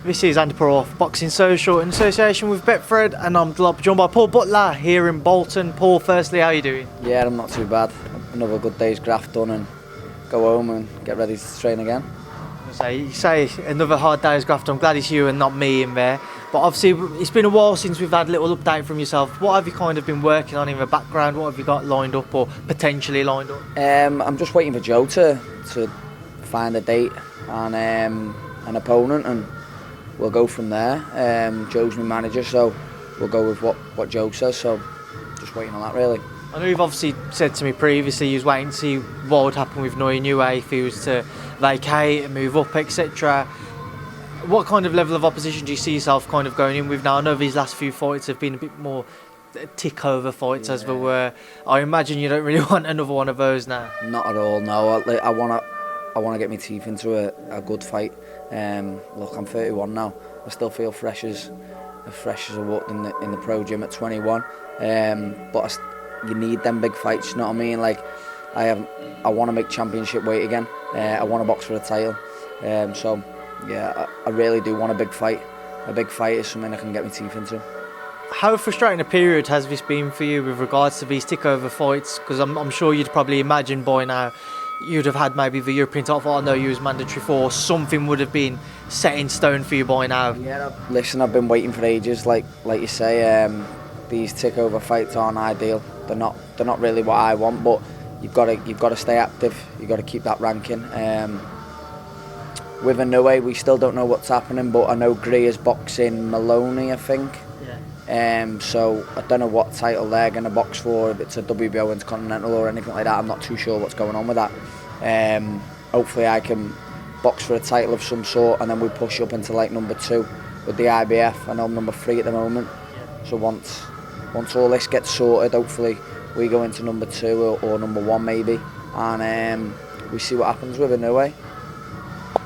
This is Andi Purewal, Boxing Social in association with Betfred, and I'm joined by Paul Butler here in Bolton. Paul, firstly, how are you doing? Yeah, I'm not too bad. Another good day's graft done and go home and get ready to train again. You say another hard day's graft. I'm glad it's you and not me in there. But obviously, it's been a while since we've had a little update from yourself. What have you kind of been working on in the background? What have you got lined up or potentially lined up? I'm just waiting for Joe to find a date and an opponent, and we'll go from there. Joe's my manager, so we'll go with what Joe says. So just waiting on that, really. I know you've obviously said to me previously you was waiting to see what would happen with Noy Neway if he was to vacate and move up, etc. What kind of level of opposition do you see yourself kind of going in with now? I know these last few fights have been a bit more tick-over fights, as they were. I imagine you don't really want another one of those now. Not at all, no. I want to get my teeth into a good fight. Look, I'm 31 now. I still feel fresh as I walked in the pro gym at 21. But you need them big fights, you know what I mean? Like, I want to make championship weight again. I want to box for a title. So yeah, I really do want a big fight. A big fight is something I can get my teeth into. How frustrating a period has this been for you with regards to these tick-over fights? Because I'm sure you'd probably imagine by now you'd have had maybe the European title. I know you was mandatory for. Something would have been set in stone for you by now. Yeah, listen, I've been waiting for ages. Like you say, these tick-over fights aren't ideal. They're not really what I want. But you've got to stay active. You've got to keep that ranking. With Inoue, we still don't know what's happening. But I know Gray is boxing Maloney, I think. So I don't know what title they're going to box for, if it's a WBO Intercontinental or anything like that. I'm not too sure what's going on with that. Hopefully I can box for a title of some sort, and then we push up into like number 2 with the IBF. I know I'm number 3 at the moment. So once all this gets sorted, hopefully we go into number 2 or number 1 maybe, and we see what happens with Inoue.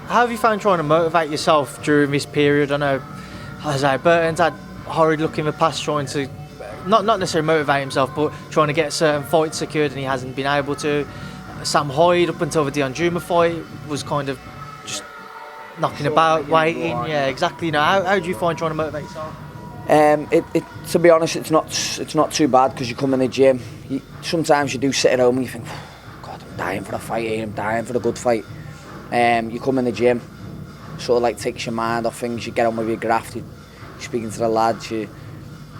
How have you found trying to motivate yourself during this period? I know Isaiah Burton's had horrid look in the past, trying to not necessarily motivate himself, but trying to get certain fights secured, and he hasn't been able to. Sam Hyde, up until the Dion Juma fight, was kind of just knocking about, waiting. Yeah, exactly. You know, how do you find trying to motivate yourself? To be honest, it's not too bad, because you come in the gym. Sometimes you do sit at home and you think, God, I'm dying for a fight here. I'm dying for a good fight. You come in the gym, sort of like takes your mind off things. You get on with your graft. You're speaking to the lads. You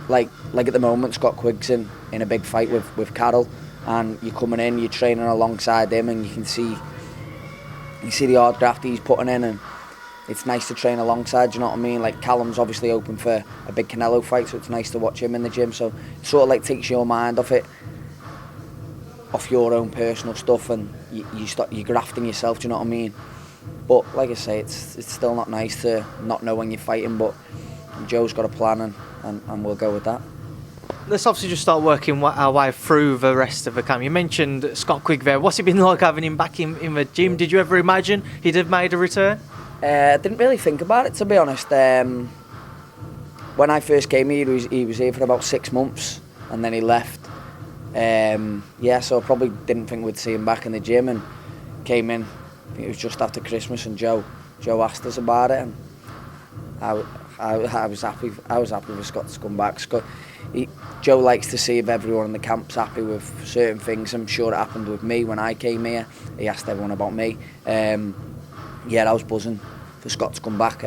like at the moment, Scott Quigg's in a big fight with Carroll, and you're coming in, you're training alongside him, and you can see the hard graft he's putting in, and it's nice to train alongside. You know what I mean? Like, Callum's obviously open for a big Canelo fight, so it's nice to watch him in the gym. So it sort of like takes your mind off your own personal stuff, and you're grafting yourself. Do you know what I mean? But like I say, it's still not nice to not know when you're fighting, but Joe's got a plan, and we'll go with that. Let's obviously just start working our way through the rest of the camp. You mentioned Scott Quigg there. What's it been like having him back in the gym? Did you ever imagine he'd have made a return? I didn't really think about it, to be honest. When I first came here, he was here for about 6 months, and then he left. So I probably didn't think we'd see him back in the gym, and came in. I think it was just after Christmas, and Joe asked us about it, and I was happy. I was happy with Scott to come back. Joe likes to see if everyone in the camp's happy with certain things. I'm sure it happened with me when I came here. He asked everyone about me. I was buzzing for Scott to come back.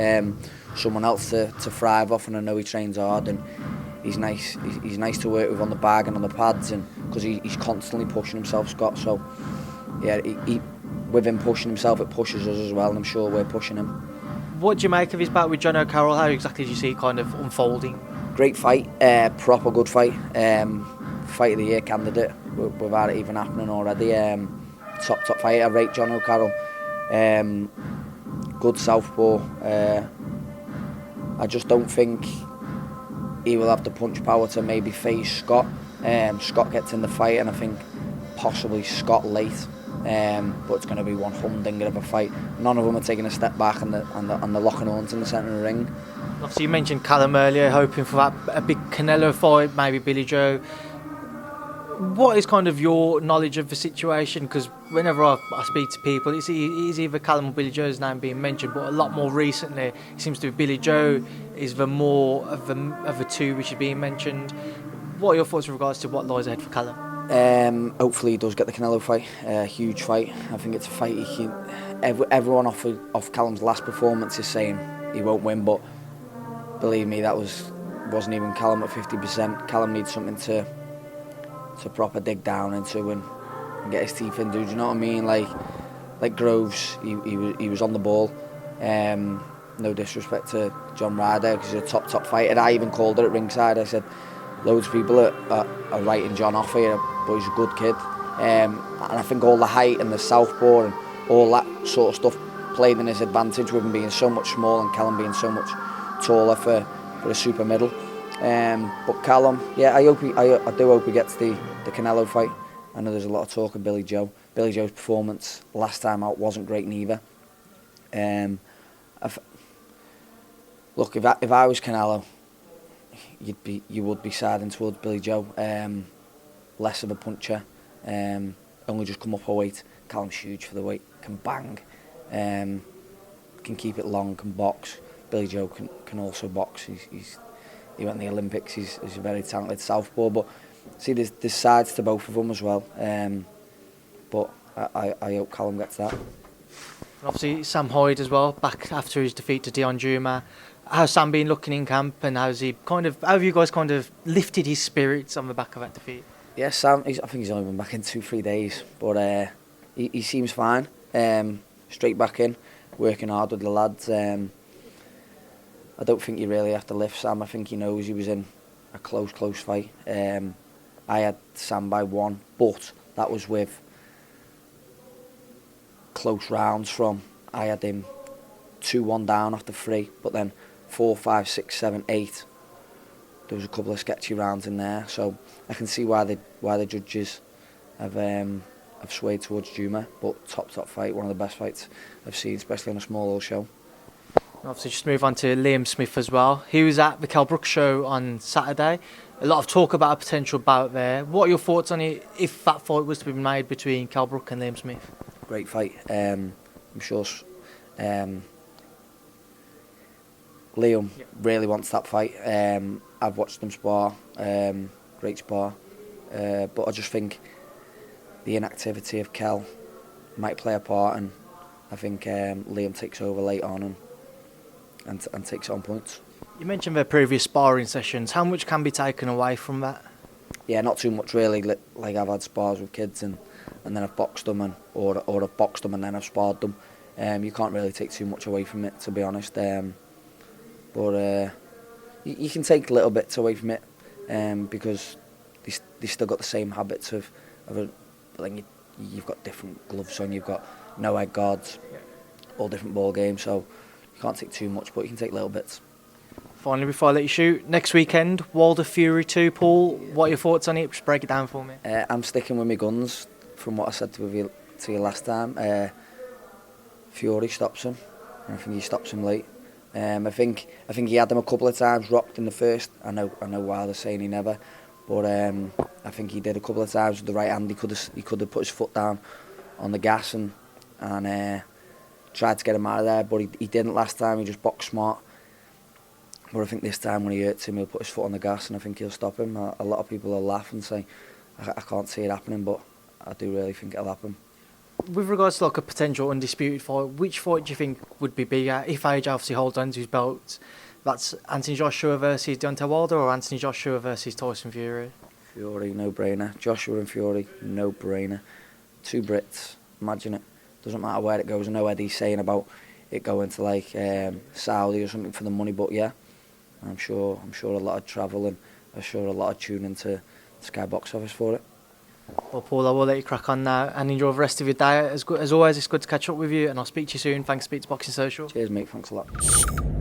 Someone else to thrive off, and I know he trains hard, and he's nice. He's nice to work with on the bag and on the pads, and because he's constantly pushing himself, Scott. So yeah, with him pushing himself, it pushes us as well, and I'm sure we're pushing him. What do you make of his bout with John O'Carroll? How exactly do you see it kind of unfolding? Great fight, proper good fight. Fight of the year candidate without it even happening already. Top fight. I rate John O'Carroll. Good southpaw. I just don't think he will have the punch power to maybe face Scott. Scott gets in the fight, and I think possibly Scott late. But it's going to be one humdinger of a fight. None of them are taking a step back, and they're locking arms in the centre of the ring. Obviously, you mentioned Callum earlier, hoping for a big Canelo fight, maybe Billy Joe. What is kind of your knowledge of the situation? Because whenever I speak to people, it's either Callum or Billy Joe's name being mentioned, but a lot more recently, it seems to be Billy Joe is the more of the two which is being mentioned. What are your thoughts with regards to what lies ahead for Callum? Hopefully he does get the Canelo fight, a huge fight. I think it's a fight he can. Everyone off Callum's last performance is saying he won't win, but believe me, that wasn't even Callum at 50%. Callum needs something to proper dig down into and get his teeth into. Do you know what I mean? Like Groves, he was on the ball. No disrespect to John Ryder, because he's a top fighter. I even called it at ringside. I said, loads of people are writing John off here, but he's a good kid. And I think all the height and the southpaw and all that sort of stuff played in his advantage with him being so much small and Callum being so much taller for a super middle. But Callum, yeah, I do hope he gets the Canelo fight. I know there's a lot of talk of Billy Joe. Billy Joe's performance last time out wasn't great neither. Look, if I was Canelo, you would be siding towards Billy Joe. Less of a puncher. Only just come up a weight. Callum's huge for the weight. Can bang. Can keep it long. Can box. Billy Joe can also box. He went in the Olympics. He's a very talented southpaw. But see, there's sides to both of them as well. But I hope Callum gets that. Obviously, Sam Hyde as well, back after his defeat to Dion Juma. How's Sam been looking in camp, and how have you guys kind of lifted his spirits on the back of that defeat? Yeah, Sam, I think he's only been back in 2-3 days, but he seems fine. Straight back in, working hard with the lads. I don't think you really have to lift Sam. I think he knows he was in a close fight. I had Sam by 1, but that was with close rounds from. I had him 2-1 down after 3, but then 4, 5, 6, 7, 8. There was a couple of sketchy rounds in there, so I can see why the judges have swayed towards Juma. But top fight, one of the best fights I've seen, especially on a small old show. Obviously, just move on to Liam Smith as well. He was at the Kell Brook show on Saturday. A lot of talk about a potential bout there. What are your thoughts on it if that fight was to be made between Kell Brook and Liam Smith? Great fight. I'm sure Liam really wants that fight. I've watched them spar. Great spar. But I just think the inactivity of Kell might play a part, and I think Liam takes over late on and takes it on points. You mentioned their previous sparring sessions. How much can be taken away from that? Yeah, not too much really. Like I've had spars with kids and then I've boxed them or I've boxed them and then I've sparred them. You can't really take too much away from it, to be honest. But you can take little bits away from it because they still got the same habits of like you've got different gloves on, you've got no egg guards, all different ball games, so you can't take too much, but you can take little bits. Finally, before I let you shoot, next weekend, Wilder Fury 2, Paul, what are your thoughts on it? Just break it down for me. I'm sticking with my guns from what I said to you last time. Fury stops him, and I think he stops him late. I think he had them a couple of times rocked in the first. I know Wilder's saying he never, but I think he did a couple of times with the right hand. He could have put his foot down on the gas and tried to get him out of there, but he didn't last time. He just boxed smart. But I think this time when he hurts him, he'll put his foot on the gas, and I think he'll stop him. A lot of people will laugh and say, I can't see it happening, but I do really think it'll happen. With regards to like a potential undisputed fight, which fight do you think would be bigger if AJ obviously holds on to his belt? That's Anthony Joshua versus Deontay Wilder, or Anthony Joshua versus Tyson Fury? Fury, no-brainer. Joshua and Fury, no-brainer. 2 Brits, imagine it. Doesn't matter where it goes. I know Eddie's saying about it going to like Saudi or something for the money, but yeah, I'm sure a lot of travel and I'm sure a lot of tuning to Sky Box Office for it. Well, Paul, I will let you crack on now and enjoy the rest of your day. As always, it's good to catch up with you, and I'll speak to you soon. Thanks, Speak to Boxing Social. Cheers, mate. Thanks a lot.